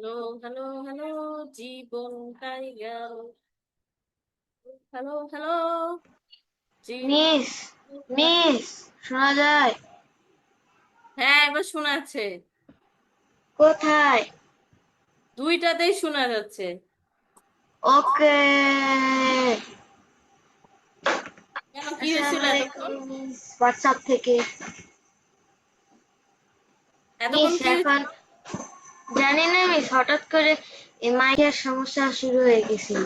Hello, hello, hello, জীবনটাই গেল। Hello, hello, miss জীবনটাই। মিস শোনা যায়? হ্যাঁ, এবার শোনা যাচ্ছে। কোথায়? দুইটাতেই শোনা যাচ্ছে। ওকে। কেন, কি আসসালামু হয়েছিল আলাইকুম এতক্ষণ? মিস, হোয়াটসঅ্যাপ থেকে। মিস এতক্ষণ কি এখন হয়েছিল? জানি না মিস, হঠাৎ করে এই মাইকের সমস্যা শুরু হয়ে গেছিল।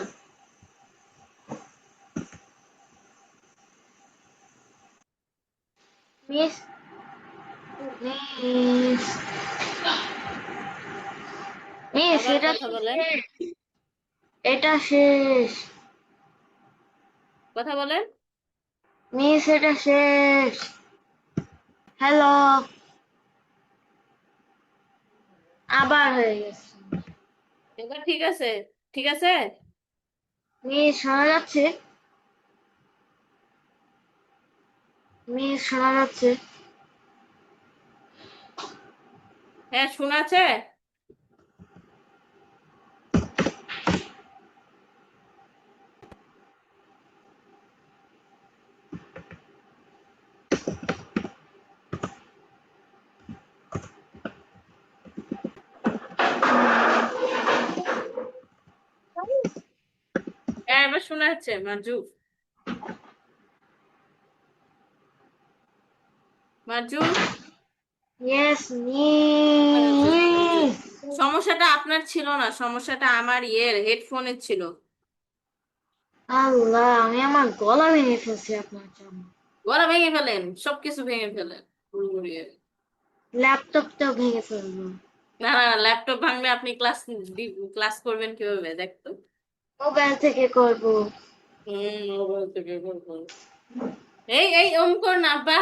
মিস মিস মিস আবার এটা কথা তো বলেন। শেষ। এটা শেষ। কথা বলেন। মিস এটা শেষ। হ্যালো। আবার হয়ে গেছে। এবার ঠিক আছে? ঠিক আছে। মিস শোনা যাচ্ছে? মিস শোনা যাচ্ছে? হ্যাঁ, শোনা আছে। হ্যাঁ, এবার শোনা যাচ্ছে মার্জু। মার্জু, ইয়েস শোনা যাচ্ছে, শোনা যাচ্ছে। মিস। সমস্যাটা আপনার ছিল না, সমস্যাটা আমার হেডফোনের ছিল। আল্লাহ, আমি আমার গলা ভেঙে ফেলছি আপনার জন্য। গলা ভেঙে ফেলেন, সবকিছু ভেঙে ফেলেন। হুড়মুড়িয়ে। ল্যাপটপটাও ভেঙে ফেলবো। না, না, ল্যাপটপ ভাঙলে আপনি ক্লাস করবেন কিভাবে দেখতো? মোবাইল থেকে করব। মোবাইল থেকে করবো। এই এই ওম কর না আব্বা।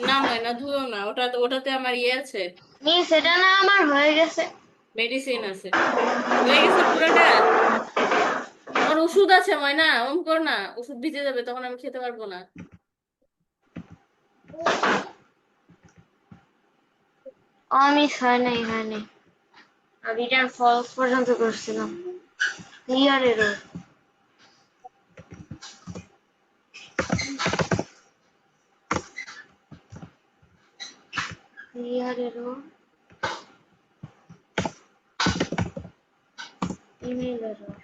না ময়না, ধুও না, ওটাতে আমার আছে। মিস এটা না আমার হয়ে গেছে। মেডিসিন আছে। হয়ে গেছে পুরাটা। আমার ওষুধ আছে ময়না, ওম কর না। ওষুধ ভিজে যাবে, তখন আমি খেতে পারবো না। মিস হয় নাই, হয় নাই। রিটার্ন ফলস পর্যন্ত করছিলাম। Clear error. Clear error. Email error.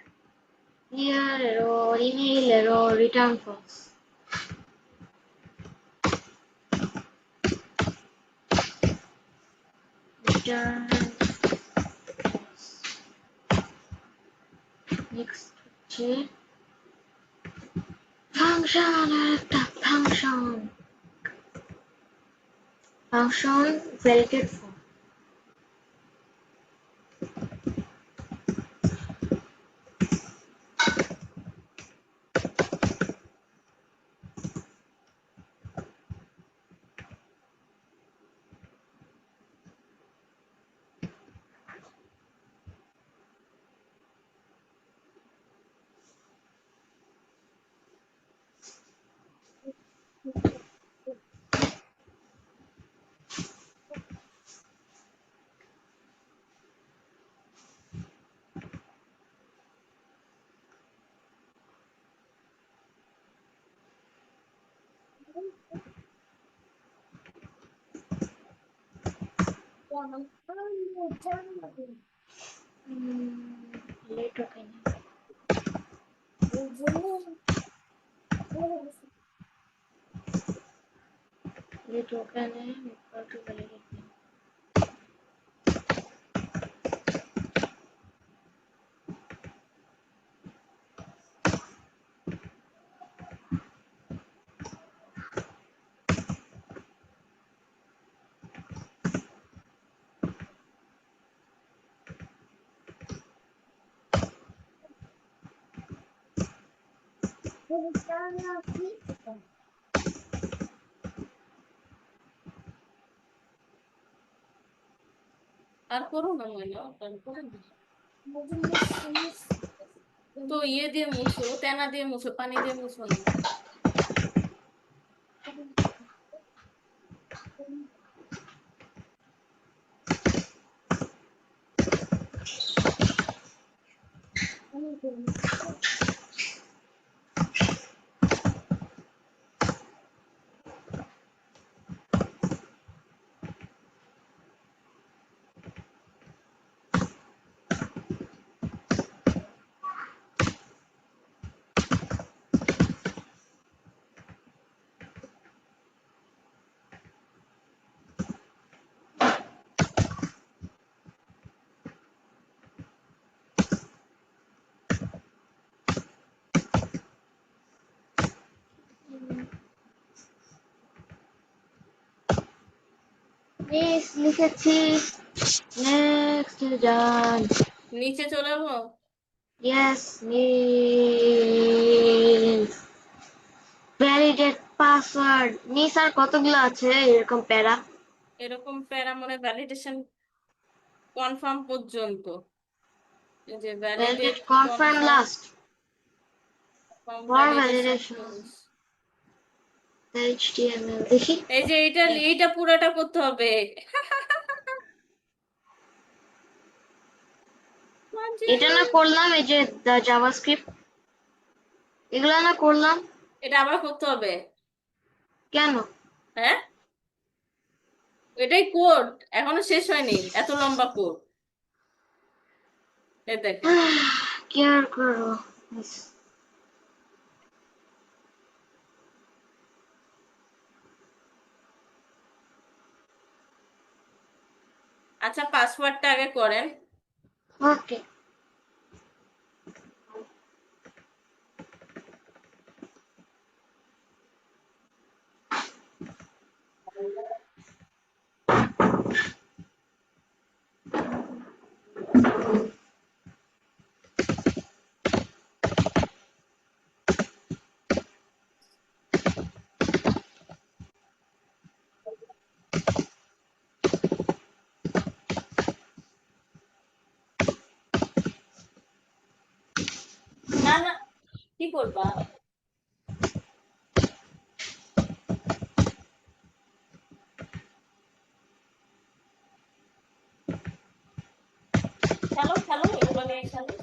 Clear error, email error, return false. Return next হচ্ছে ফাংশন, আর একটা function. Function validate for. Let okay না। লেট ওকে না, ইকুয়াল টু ভ্যালিডেট। আর করো না ময়না, আর করো না। তো দিয়ে মুছো, তেনা দিয়ে মুছো, পানি দিয়ে মুছো না। মিস লিখেছি, নেক্সট যান। নিচে চলে যাবো। Yes miss. Validate password. Miss আর কতগুলো আছে এরকম প্যারা? এরকম প্যারা মনে ভ্যালিডেশন কনফার্ম পর্যন্ত, এই যে validate validate confirm confirm last for validation validation close. HTML দেখি। এই যে এইটা পুরোটা করতে হবে। এটা না করলাম, এই যে জাভাস্ক্রিপ্ট, এগুলা না করলাম। এটা আবার করতে হবে। কেন? হ্যাঁ, এটাই কোড, এখনো শেষ হয়নি, এত লম্বা কোড। এই দেখেন। কি আর করবো। আচ্ছা, পাসওয়ার্ডটা আগে করেন। ওকে। না না, কি করবা? খেলো খেলো, এগুলো নিয়ে খেলো।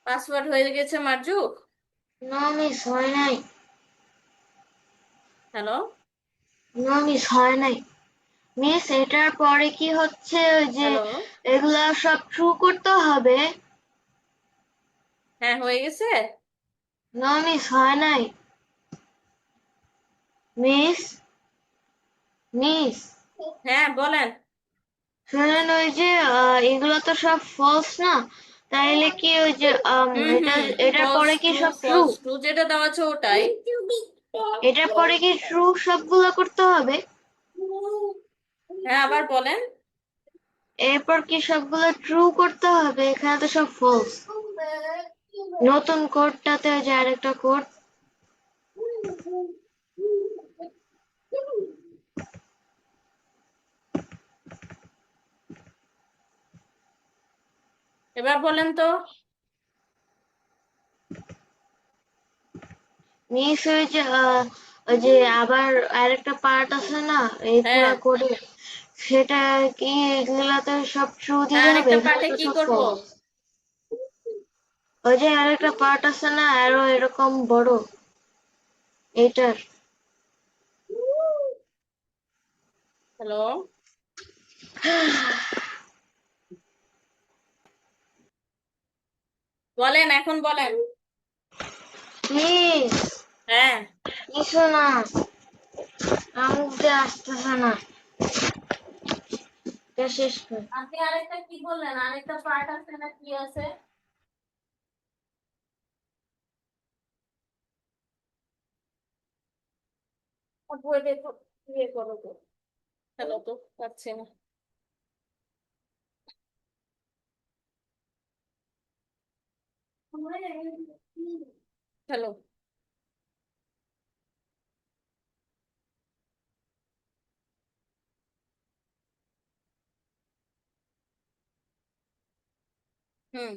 পাসওয়ার্ড হয়ে গেছে মার্জুক। না মিস হয় নাই। হ্যালো। না মিস হয় নাই। মিস এটার পরে কি হচ্ছে ওই যে হ্যালো। এগুলা সব ট্রু করতে হবে? হ্যাঁ, হয়ে গেছে। না মিস হয় নাই। মিস মিস হ্যাঁ, বলেন। শুনেন ওই যে এগুলো তো সব ফলস না, তাইলে কি ওই যে হুম এটা হুম এটার ফলস পরে কি ট্রু, সব ট্রু? ফলস ট্রু যেটা দেওয়া আছে ওটাই। এটার পরে কি ট্রু সবগুলো করতে হবে? হ্যাঁ, আবার বলেন। এরপর কি সবগুলো ট্রু করতে হবে? এখানে তো সব ফলস। নতুন কোডটাতে ওই যে আরেকটা কোড। এবার বলেন তো। মিস ওই যে আবার আরেকটা পার্ট আছে না এই হ্যাঁ, পুরা কোডে, সেটা কি এগুলাতে সব ট্রু হ্যাঁ, দিতে হবে? আরেকটা এখানে পার্টে তো কি সব করব? ফলস। ওই যে আরেকটা পার্ট আছে না আরো এরকম বড় এইটার। হ্যালো। বলেন, এখন বলেন। মিস হ্যাঁ। কিছু না, আমাকে আসতেছে না, এটা শেষ কর। আপনি আরেকটা কি বললেন? আরেকটা পার্ট আছে না কি আছে? বইটা একটু ইয়ে করো তো। হ্যালো, তো পাচ্ছি না। হ্যালো। হুম।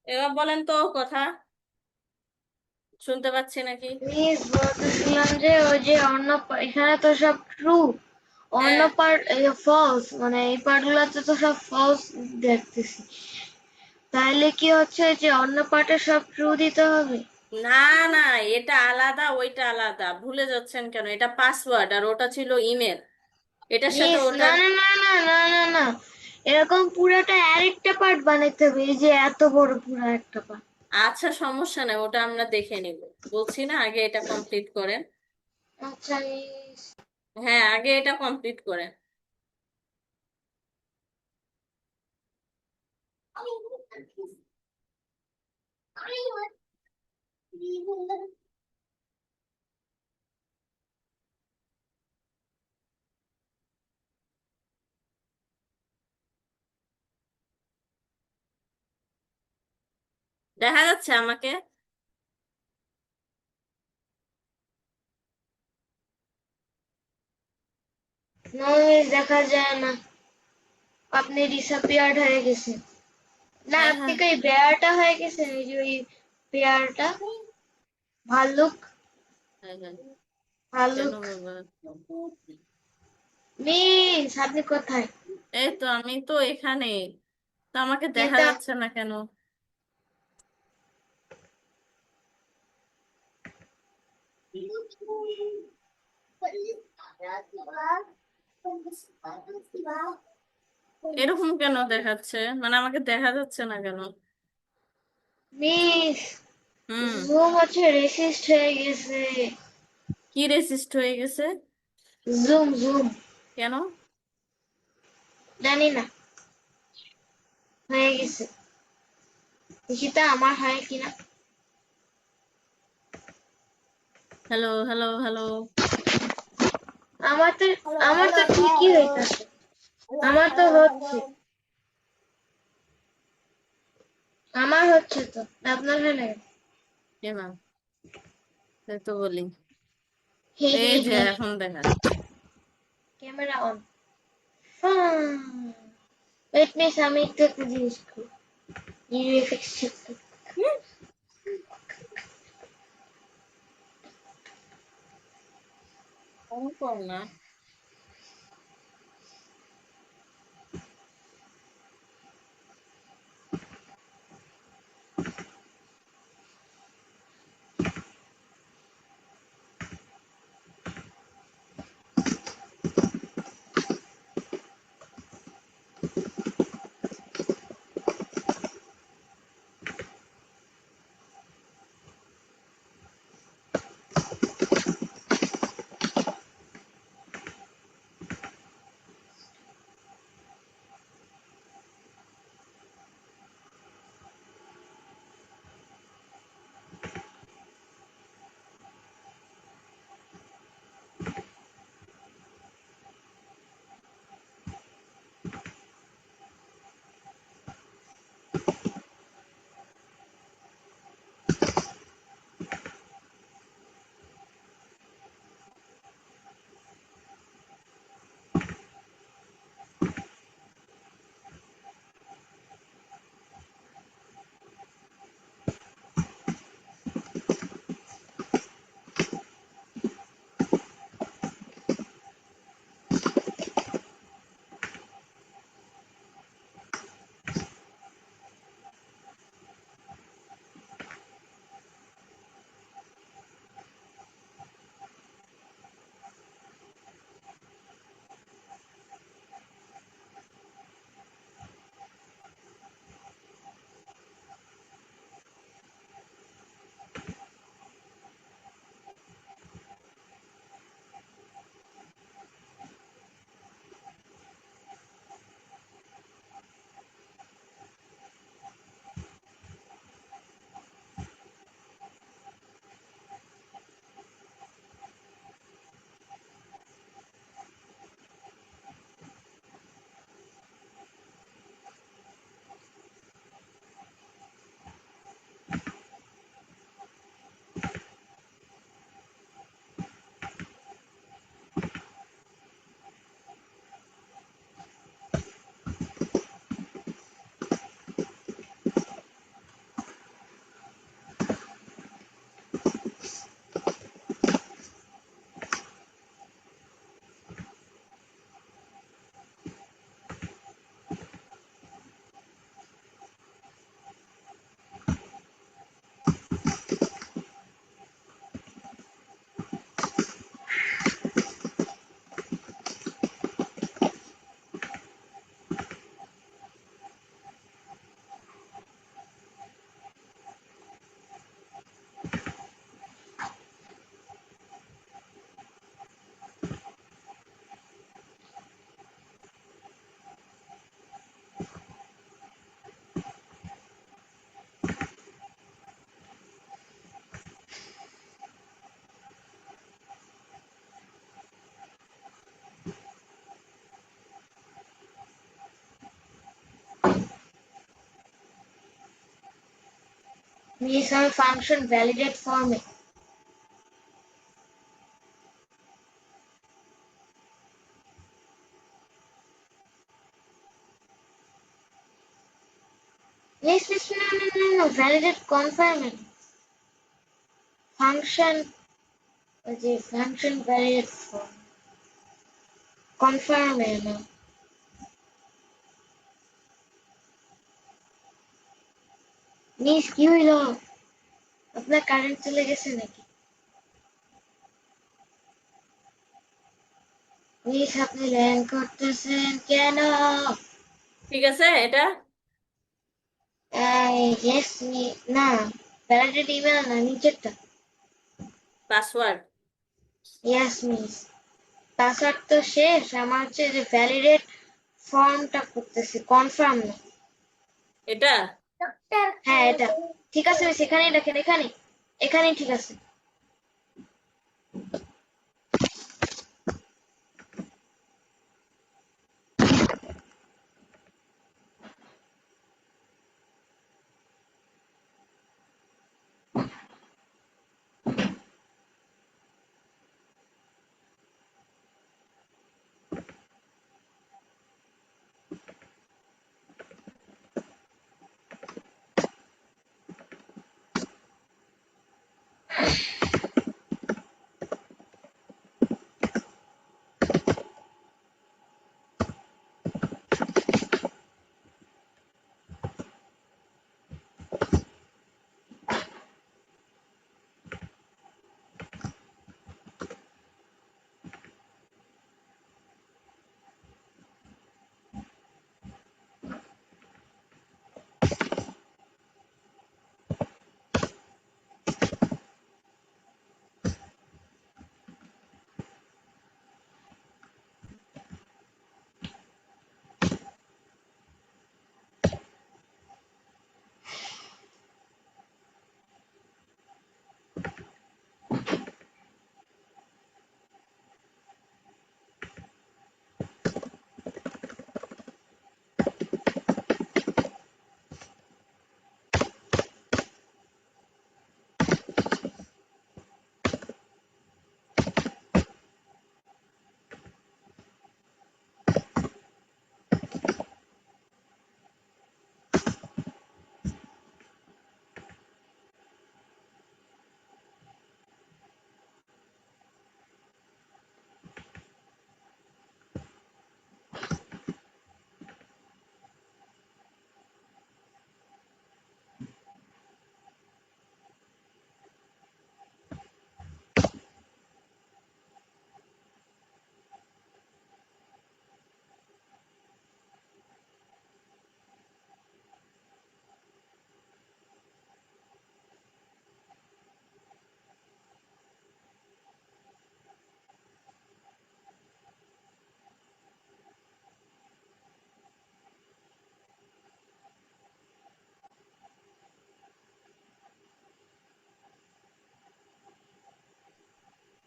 এবার বলেন তো কথা, শুনতে পাচ্ছি নাকি? মিস বলতেছিলাম যে ওই যে এখানে তো সব ট্রু, অন্য হ্যাঁ। পার্ট ফলস, মানে এই পার্ট গুলাতে তো সব ফলস দেখতেছি। তাইলে কি হচ্ছে যে অন্য পার্টে সব ট্রু দিতে হবে? না, না, এটা আলাদা ওইটা আলাদা, ভুলে যাচ্ছেন কেন? এটা পাসওয়ার্ড আর ওটা ছিল ইমেল। এটার সাথে মিস না ওটার। না না না না না না, এরকম পুরাটা আরেকটা পার্ট বানাইতে হবে, এই যে এত বড় পুরো একটা পার্ট। আচ্ছা, সমস্যা নেই, ওটা আমরা দেখে নিব। বলছি না, আগে এটা কমপ্লিট করেন। আচ্ছা মিস। হ্যাঁ, আগে এটা কমপ্লিট করেন। দেখা যাচ্ছে আমাকে? নো মিস দেখা যায় না, আপনি ডিসঅ্যাপিয়ার্ড হয়ে গেছেন। না হ্যাঁ, আপনি হ্যাঁ। কি বেয়ারটা হয়ে গেছেন, এই যে ওই পেয়ারটা, ভাল্লুক, হ্যাঁ, হ্যাঁ। কেন ভাল্লুক। বাবা? মিস আপনি কোথায়? এই তো, আমি তো এখানে। তো আমাকে দেখা কিন্তু যাচ্ছে না কেন? এরকম কেন দেখাচ্ছে? মানে আমাকে দেখা যাচ্ছে না কেন? মিস হুম। জুম হচ্ছে রেসিস্ট হয়ে গেছে। কি রেসিস্ট হয়ে গেছে? জুম জুম, কেন? জানি না, হয়ে গেছে। দেখি তো আমার হয় কিনা। Hello, hello, hello. আমার তো আমার তো ঠিকই হইতাছে, আমার তো হচ্ছে, আমার হচ্ছে তো, আপনার হয় না কেন? এ মা, তাই তো বলি। এই যে এখন দেখা ক্যামেরা অন। ওয়েট মিস, আমি একটু একটা জিনিস করি। ইউএফএক্স কম না। মিস, আমি ফাংশন ভ্যালিডেট ফর্মে। মিস মিস, না, ভ্যালিডেট কনফার্মে ফাংশন, ওই যে ফাংশন ভ্যালিডেট ফর্ম কনফার্মে না। মিস কি হইল? আপনার কারেন্ট চলে গেছে নাকি? মিস, আপনি ল্যাং করতেছেন কেন? ঠিক আছে এটা ইয়েস মি, না, ভ্যালিডেট ইমেল না, নিচেরটা। পাসওয়ার্ড। ইয়েস মিস, পাসওয়ার্ড তো শেষ, আমার হচ্ছে যে ভ্যালিডেট ফর্মটা করতেছি, কনফার্ম না। এটা হ্যাঁ এটা ঠিক আছে মিস, এখানেই দেখেন, এখানেই ঠিক আছে।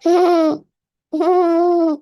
অমুক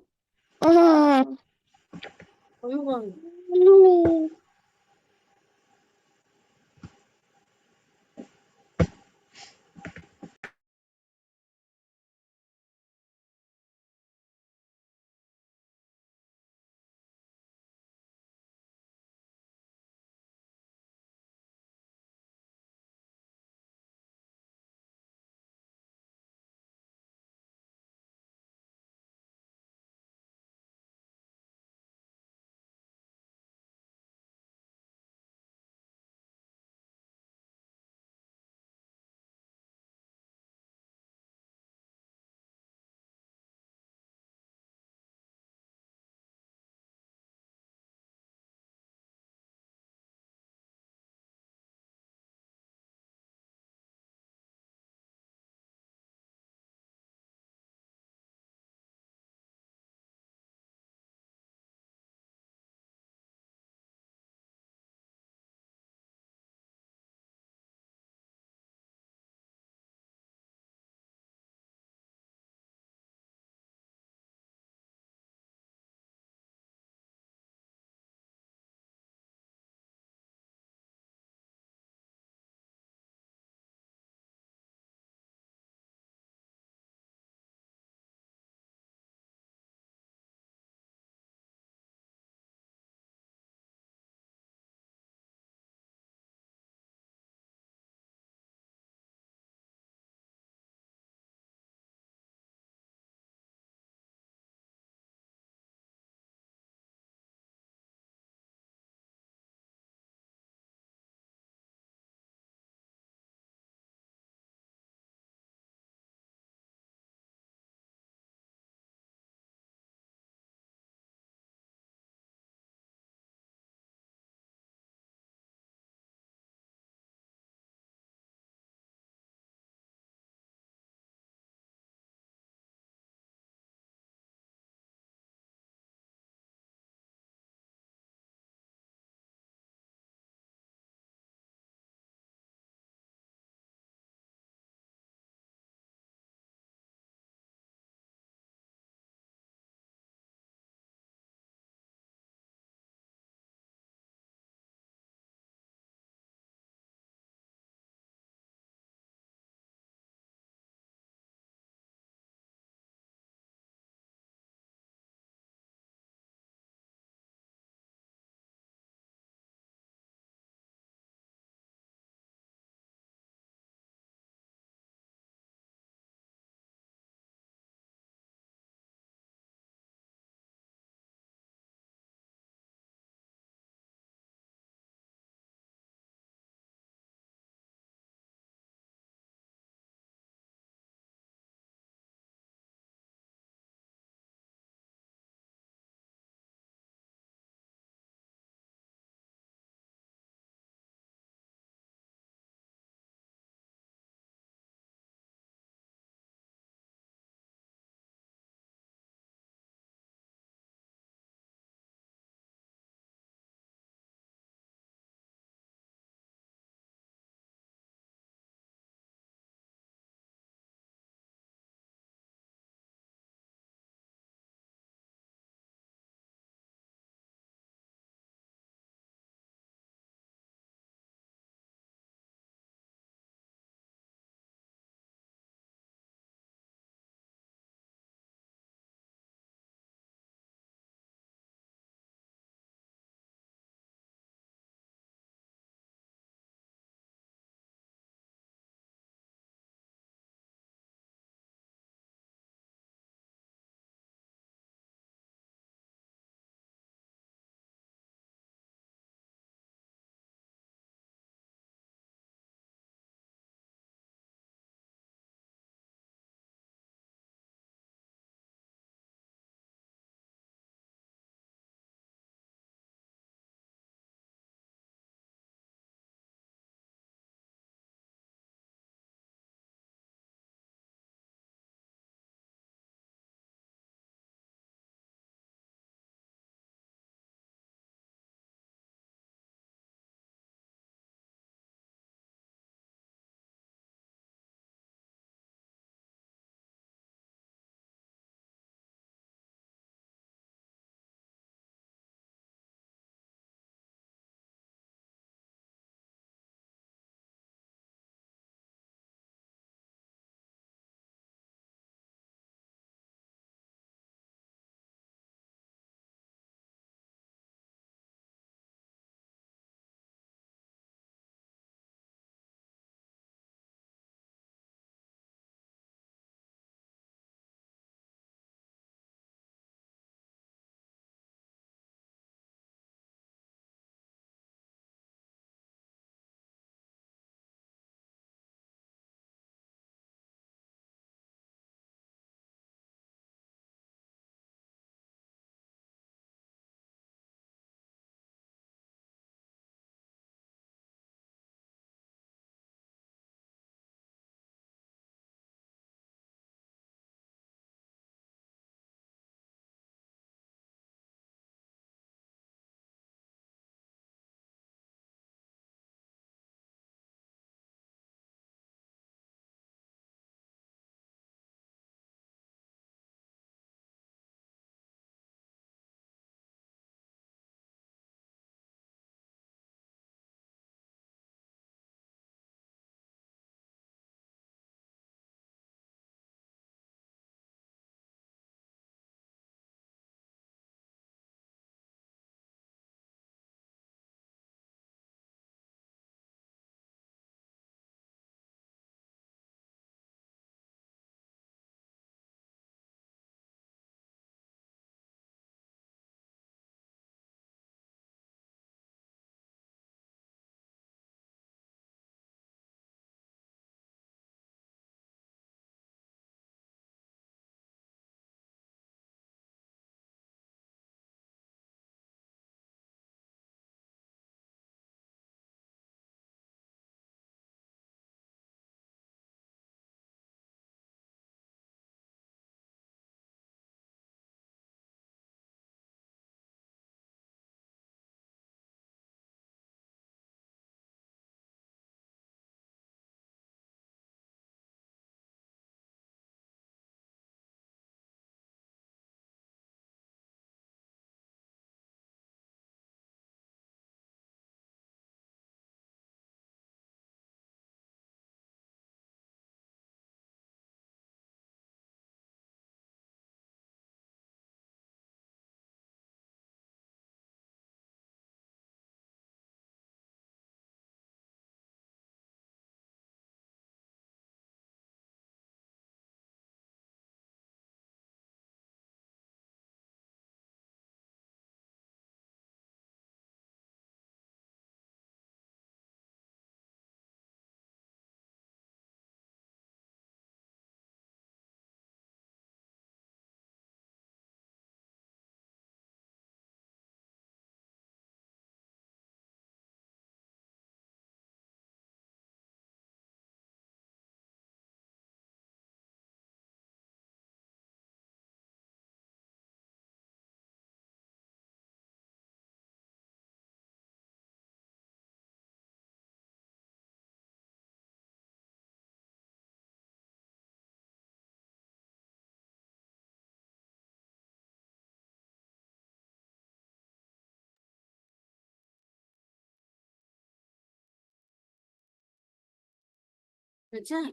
বুঝছেন?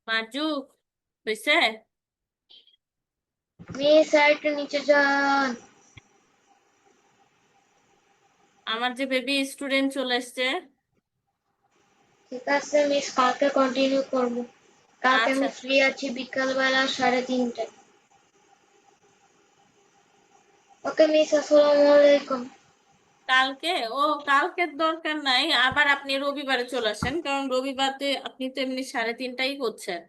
মাজু, হয়েছে? মিস আর একটু নিচে যান। আমার যে বেবি স্টুডেন্ট চলে এসছে। ঠিক আছে মিস, কালকে কন্টিনিউ করবো। কালকে আচ্ছা, আমি ফ্রি আছি বিকালবেলা 3:30টায়। ওকে মিস, আসসালামু আলাইকুম। কালকে? ও, কালকের দরকার নাই, আবার আপনি রবিবারে চলে আসেন, কারণ রবিবারে আপনি তো এমনি 3:30টাই করছেন।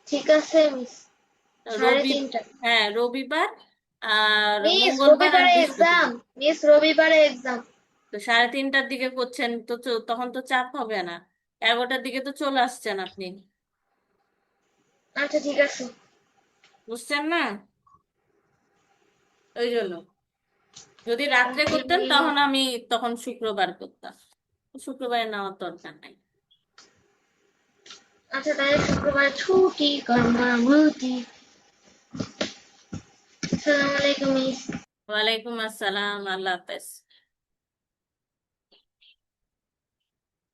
ঠিক আছে মিস, সাড়ে রবি তিনটা। হ্যাঁ, রবিবার আর মিস মঙ্গলবার আর রবিবারে এক্সাম, বৃহস্পতিবার। মিস রবিবারে এক্সাম। তো 3:30টার দিকে করছেন তো তখন তো চাপ হবে না। 11টার দিকে তো চলে আসছেন আপনি, আচ্ছা ঠিক আছে। বুঝছেন না? ওই জন্য যদি রাত্রে ওকে করতেন মিস। তখন আমি তখন শুক্রবার করতাম, শুক্রবারে নেওয়ার দরকার নাই। আচ্ছা তাহলে শুক্রবারে ছুটি কর্মবতী। আসসালামু আলাইকুম মিস। ওয়ালাইকুম আসসালাম, আল্লাহ হাফেজ।